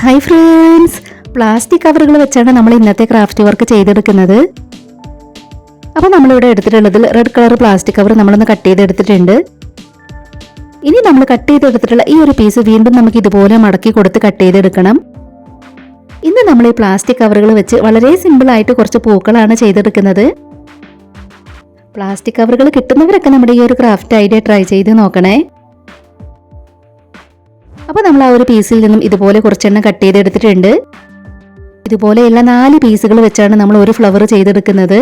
Hi friends, plastic കവറുകൾ വെച്ചാണ് നമ്മൾ ഇന്നത്തെ ക്രാഫ്റ്റ് വർക്ക് ചെയ്തെടുക്കുന്നത്. അപ്പോൾ നമ്മളിവിടെ എടുത്തിട്ടുള്ളതിൽ റെഡ് കളർ പ്ലാസ്റ്റിക് കവർ നമ്മളൊന്ന് കട്ട് ചെയ്തെടുത്തിട്ടുണ്ട്. ഇനി നമ്മൾ കട്ട് ചെയ്തെടുത്തിട്ടുള്ള ഈ ഒരു പീസ് വീണ്ടും നമുക്ക് ഇതുപോലെ മടക്കി കൊടുത്ത് കട്ട് ചെയ്തെടുക്കണം. ഇന്ന് നമ്മൾ ഈ പ്ലാസ്റ്റിക് കവറുകൾ വെച്ച് വളരെ സിമ്പിൾ ആയിട്ട് കുറച്ച് പൂക്കളാണ് ചെയ്തെടുക്കുന്നത്. പ്ലാസ്റ്റിക് കവറുകൾ കിട്ടുന്നവരൊക്കെ നമ്മുടെ ഈ ഒരു ക്രാഫ്റ്റ് ഐഡിയ ട്രൈ ചെയ്ത് നോക്കണേ. അപ്പോൾ നമ്മൾ ആ ഒരു പീസിൽ നിന്നും ഇതുപോലെ കുറച്ചെണ്ണം കട്ട് ചെയ്തെടുത്തിട്ടുണ്ട്. ഇതുപോലെയുള്ള 4 പീസുകൾ വെച്ചാണ് നമ്മൾ ഒരു ഫ്ലവർ ചെയ്തെടുക്കുന്നത്.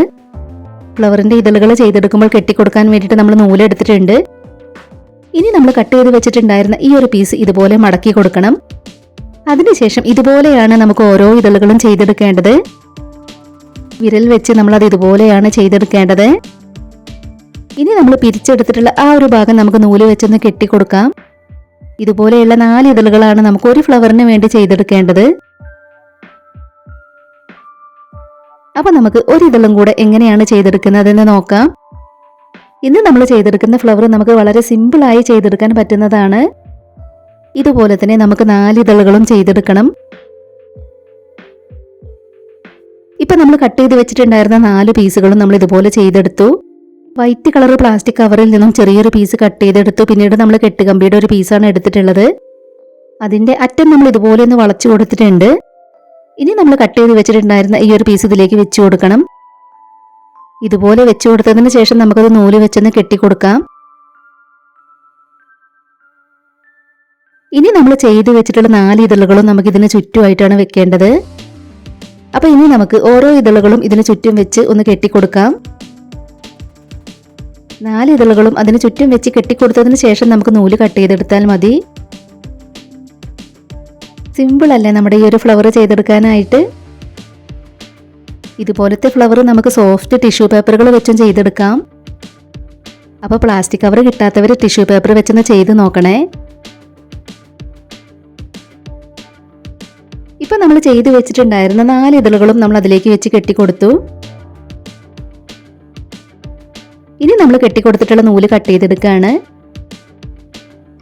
ഫ്ലവറിന്റെ ഇതളുകൾ ചെയ്തെടുക്കുമ്പോൾ കെട്ടിക്കൊടുക്കാൻ വേണ്ടിയിട്ട് നമ്മൾ നൂലെടുത്തിട്ടുണ്ട്. ഇനി നമ്മൾ കട്ട് ചെയ്ത് വെച്ചിട്ടുണ്ടായിരുന്ന ഈ ഒരു പീസ് ഇതുപോലെ മടക്കി കൊടുക്കണം. അതിനുശേഷം ഇതുപോലെയാണ് നമുക്ക് ഓരോ ഇതളുകളും ചെയ്തെടുക്കേണ്ടത്. വിരൽ വെച്ച് നമ്മൾ അത് ഇതുപോലെയാണ് ചെയ്തെടുക്കേണ്ടത്. ഇനി നമ്മൾ പിരിച്ചെടുത്തിട്ടുള്ള ആ ഒരു ഭാഗം നമുക്ക് നൂല് വെച്ചൊന്ന് കെട്ടിക്കൊടുക്കാം. ഇതുപോലെയുള്ള 4 ഇതളുകളാണ് നമുക്ക് ഒരു ഫ്ലവറിന് വേണ്ടി ചെയ്തെടുക്കേണ്ടത്. അപ്പൊ നമുക്ക് ഒരു ഇതളും കൂടെ എങ്ങനെയാണ് ചെയ്തെടുക്കുന്നതെന്ന് നോക്കാം. ഇന്ന് നമ്മൾ ചെയ്തെടുക്കുന്ന ഫ്ലവർ നമുക്ക് വളരെ സിമ്പിളായി ചെയ്തെടുക്കാൻ പറ്റുന്നതാണ്. ഇതുപോലെ തന്നെ നമുക്ക് 4 ഇതളുകളും ചെയ്തെടുക്കണം. ഇപ്പൊ നമ്മൾ കട്ട് ചെയ്ത് വെച്ചിട്ടുണ്ടായിരുന്ന 4 പീസുകളും നമ്മൾ ഇതുപോലെ ചെയ്തെടുത്തു. വൈറ്റ് കളർ പ്ലാസ്റ്റിക് കവറിൽ നിന്നും ചെറിയൊരു പീസ് കട്ട് ചെയ്തെടുത്തു. പിന്നീട് നമ്മൾ കെട്ടുകമ്പിയുടെ ഒരു പീസാണ് എടുത്തിട്ടുള്ളത്. അതിന്റെ അറ്റം നമ്മൾ ഇതുപോലെ ഒന്ന് വളച്ചു കൊടുത്തിട്ടുണ്ട്. ഇനി നമ്മൾ കട്ട് ചെയ്ത് വെച്ചിട്ടുണ്ടായിരുന്ന ഈ ഒരു പീസ് ഇതിലേക്ക് വെച്ചു കൊടുക്കണം. ഇതുപോലെ വെച്ചു കൊടുത്തതിന് ശേഷം നമുക്കത് നൂല് വെച്ചൊന്ന് കെട്ടിക്കൊടുക്കാം. ഇനി നമ്മൾ ചെയ്ത് വെച്ചിട്ടുള്ള 4 ഇതളുകളും നമുക്ക് ഇതിന് ചുറ്റുമായിട്ടാണ് വെക്കേണ്ടത്. അപ്പൊ ഇനി നമുക്ക് ഓരോ ഇതളുകളും ഇതിന് ചുറ്റും വെച്ച് ഒന്ന് കെട്ടിക്കൊടുക്കാം. 4 ഇതളുകളും അതിന് ചുറ്റും വെച്ച് കെട്ടിക്കൊടുത്തതിന് ശേഷം നമുക്ക് നൂല് കട്ട് ചെയ്തെടുത്താൽ മതി. സിമ്പിൾ അല്ലേ നമ്മുടെ ഈ ഒരു ഫ്ലവർ ചെയ്തെടുക്കാനായിട്ട്. ഇതുപോലത്തെ ഫ്ലവർ നമുക്ക് സോഫ്റ്റ് ടിഷ്യൂ പേപ്പറുകൾ വെച്ചും ചെയ്തെടുക്കാം. അപ്പോൾ പ്ലാസ്റ്റിക് കവർ കിട്ടാത്തവർ ടിഷ്യൂ പേപ്പർ വെച്ചൊന്ന് ചെയ്ത് നോക്കണേ. ഇപ്പൊ നമ്മൾ ചെയ്ത് വെച്ചിട്ടുണ്ടായിരുന്ന 4 ഇതളുകളും നമ്മൾ അതിലേക്ക് വെച്ച് കെട്ടിക്കൊടുത്തു. ഇനി നമ്മൾ കെട്ടിക്കൊടുത്തിട്ടുള്ള നൂല് കട്ട് ചെയ്തെടുക്കുകയാണ്.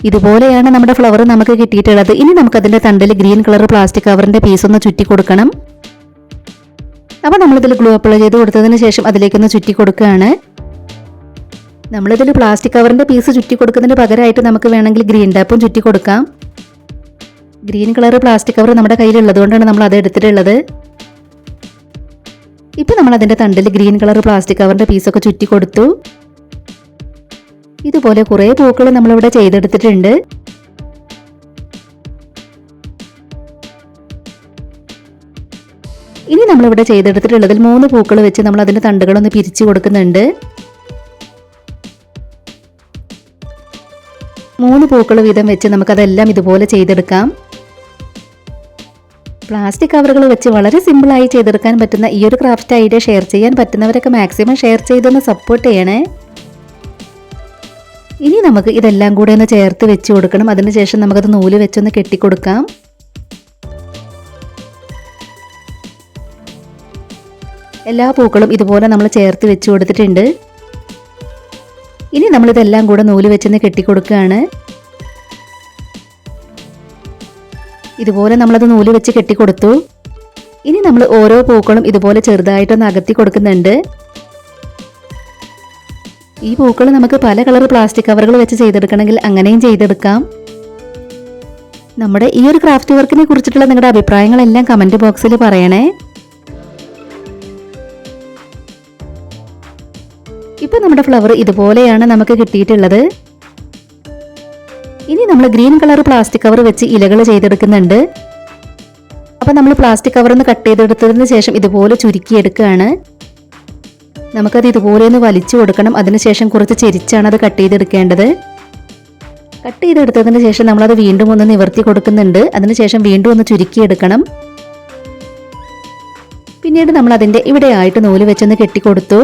ഇതുപോലെയാണ് നമ്മുടെ ഫ്ലവർ നമുക്ക് കിട്ടിയിട്ടുള്ളത്. ഇനി നമുക്ക് അതിന്റെ തണ്ടിൽ ഗ്രീൻ കളർ പ്ലാസ്റ്റിക് കവറിന്റെ പീസ് ഒന്ന് ചുറ്റി കൊടുക്കണം. അപ്പോൾ നമ്മളിതിൽ ഗ്ലൂ അപ്ലൈ ചെയ്ത് കൊടുത്തതിന് ശേഷം അതിലേക്കൊന്ന് ചുറ്റി കൊടുക്കുകയാണ്. നമ്മളിതിൽ പ്ലാസ്റ്റിക് കവറിന്റെ പീസ് ചുറ്റി കൊടുക്കുന്നതിന് പകരമായിട്ട് നമുക്ക് വേണമെങ്കിൽ ഗ്രീൻ ടാപ്പും ചുറ്റി കൊടുക്കാം. ഗ്രീൻ കളർ പ്ലാസ്റ്റിക് കവർ നമ്മുടെ കയ്യിലുള്ളത് കൊണ്ടാണ് നമ്മൾ അത് എടുത്തിട്ടുള്ളത്. ഇപ്പൊ നമ്മൾ അതിന്റെ തണ്ടിൽ ഗ്രീൻ കളർ പ്ലാസ്റ്റിക് കവറിന്റെ പീസൊക്കെ ചുറ്റി കൊടുത്തു. ഇതുപോലെ കുറെ പൂക്കൾ നമ്മളിവിടെ ചെയ്തെടുത്തിട്ടുണ്ട്. ഇനി നമ്മളിവിടെ ചെയ്തെടുത്തിട്ടുള്ളതിൽ 3 പൂക്കൾ വെച്ച് നമ്മൾ അതിന്റെ തണ്ടുകളൊന്ന് പിരിച്ചു കൊടുക്കുന്നുണ്ട്. 3 പൂക്കൾ വീതം വെച്ച് നമുക്കതെല്ലാം ഇതുപോലെ ചെയ്തെടുക്കാം. പ്ലാസ്റ്റിക് കവറുകൾ വെച്ച് വളരെ സിമ്പിളായി ചെയ്തെടുക്കാൻ പറ്റുന്ന ഈ ഒരു ക്രാഫ്റ്റ് ഐഡിയ ഷെയർ ചെയ്യാൻ പറ്റുന്നവരൊക്കെ മാക്സിമം ഷെയർ ചെയ്തൊന്ന് സപ്പോർട്ട് ചെയ്യണേ. ഇനി നമുക്ക് ഇതെല്ലാം കൂടെ ഒന്ന് ചേർത്ത് വെച്ച് കൊടുക്കണം. അതിനുശേഷം നമുക്കത് നൂല് വെച്ചൊന്ന് കെട്ടിക്കൊടുക്കാം. എല്ലാ പൂക്കളും ഇതുപോലെ നമ്മൾ ചേർത്ത് വെച്ച് കൊടുത്തിട്ടുണ്ട്. ഇനി നമ്മളിതെല്ലാം കൂടെ നൂല് വെച്ചൊന്ന് കെട്ടിക്കൊടുക്കുകയാണ്. ഇതുപോലെ നമ്മളത് നൂല് വെച്ച് കെട്ടിക്കൊടുത്തു. ഇനി നമ്മൾ ഓരോ പൂക്കളും ഇതുപോലെ ചെറുതായിട്ടൊന്ന് അകത്തി കൊടുക്കുന്നുണ്ട്. ഈ പൂക്കൾ നമുക്ക് പല കളർ പ്ലാസ്റ്റിക് കവറുകൾ വെച്ച് ചെയ്തെടുക്കണമെങ്കിൽ അങ്ങനെയും ചെയ്തെടുക്കാം. നമ്മുടെ ഈ ഒരു ക്രാഫ്റ്റ് വർക്കിനെ കുറിച്ചിട്ടുള്ള നിങ്ങളുടെ അഭിപ്രായങ്ങളെല്ലാം കമന്റ് ബോക്സിൽ പറയണേ. ഇപ്പൊ നമ്മുടെ ഫ്ലവർ ഇതുപോലെയാണ് നമുക്ക് കിട്ടിയിട്ടുള്ളത്. ഇനി നമ്മൾ ഗ്രീൻ കളർ പ്ലാസ്റ്റിക് കവർ വെച്ച് ഇലകൾ ചെയ്തെടുക്കുന്നുണ്ട്. അപ്പോൾ നമ്മൾ പ്ലാസ്റ്റിക് കവർ ഒന്ന് കട്ട് ചെയ്തെടുത്തതിന് ശേഷം ഇതുപോലെ ചുരുക്കിയെടുക്കുകയാണ്. നമുക്കത് ഇതുപോലെ ഒന്ന് വലിച്ചു കൊടുക്കണം. അതിനുശേഷം കുറച്ച് ചെരിച്ചാണ് അത് കട്ട് ചെയ്തെടുക്കേണ്ടത്. കട്ട് ചെയ്തെടുത്തതിന് ശേഷം നമ്മളത് വീണ്ടും ഒന്ന് നിവർത്തി കൊടുക്കുന്നുണ്ട്. അതിനുശേഷം വീണ്ടും ഒന്ന് ചുരുക്കിയെടുക്കണം. പിന്നീട് നമ്മൾ അതിൻ്റെ ഇവിടെ ആയിട്ട് നൂല് വെച്ചൊന്ന് കെട്ടിക്കൊടുത്തു.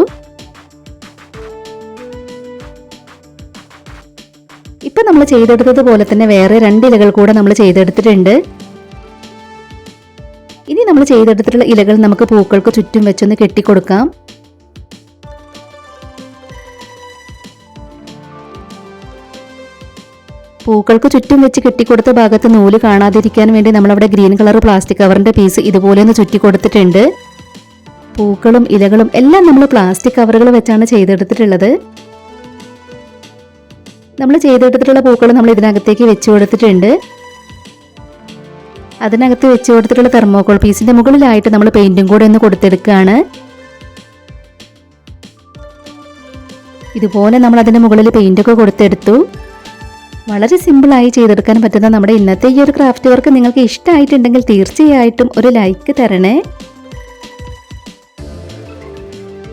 ഇപ്പൊ നമ്മൾ ചെയ്തെടുത്തത് പോലെ തന്നെ വേറെ 2 ഇലകൾ കൂടെ നമ്മൾ ചെയ്തെടുത്തിട്ടുണ്ട്. ഇനി നമ്മൾ ചെയ്തെടുത്തിട്ടുള്ള ഇലകൾ നമുക്ക് പൂക്കൾക്ക് ചുറ്റും വെച്ചൊന്ന് കെട്ടിക്കൊടുക്കാം. പൂക്കൾക്ക് ചുറ്റും വെച്ച് കെട്ടിക്കൊടുത്ത ഭാഗത്ത് നൂല് കാണാതിരിക്കാൻ വേണ്ടി നമ്മളവിടെ ഗ്രീൻ കളർ പ്ലാസ്റ്റിക് കവറിന്റെ പീസ് ഇതുപോലെ ഒന്ന് ചുറ്റി കൊടുത്തിട്ടുണ്ട്. പൂക്കളും ഇലകളും എല്ലാം നമ്മൾ പ്ലാസ്റ്റിക് കവറുകൾ വെച്ചാണ് ചെയ്തെടുത്തിട്ടുള്ളത്. നമ്മൾ ചെയ്തെടുത്തിട്ടുള്ള പൂക്കൾ നമ്മൾ ഇതിനകത്തേക്ക് വെച്ച് കൊടുത്തിട്ടുണ്ട്. അതിനകത്ത് വെച്ച് കൊടുത്തിട്ടുള്ള തെർമോകോൾ പീസിന്റെ മുകളിലായിട്ട് നമ്മൾ പെയിന്റും കൂടെ ഒന്ന് കൊടുത്തെടുക്കുകയാണ്. ഇതുപോലെ നമ്മൾ അതിന്റെ മുകളിൽ പെയിന്റൊക്കെ കൊടുത്തെടുത്തു. വളരെ സിമ്പിളായി ചെയ്തെടുക്കാൻ പറ്റുന്ന നമ്മുടെ ഇന്നത്തെ ഈ ഒരു ക്രാഫ്റ്റ് വർക്ക് നിങ്ങൾക്ക് ഇഷ്ടമായിട്ടുണ്ടെങ്കിൽ തീർച്ചയായിട്ടും ഒരു ലൈക്ക് തരണേ.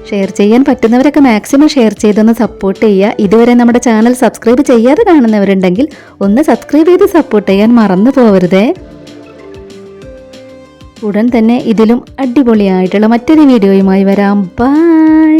ഷെയർ ചെയ്യാൻ പറ്റുന്നവരൊക്കെ മാക്സിമം ഷെയർ ചെയ്തൊന്ന് സപ്പോർട്ട് ചെയ്യുക. ഇതുവരെ നമ്മുടെ ചാനൽ സബ്സ്ക്രൈബ് ചെയ്യാതെ കാണുന്നവരുണ്ടെങ്കിൽ ഒന്ന് സബ്സ്ക്രൈബ് ചെയ്ത് സപ്പോർട്ട് ചെയ്യാൻ മറന്നു പോകരുതേ. ഉടൻ തന്നെ ഇതിലും അടിപൊളിയായിട്ടുള്ള മറ്റൊരു വീഡിയോയുമായി വരാം. ബൈ.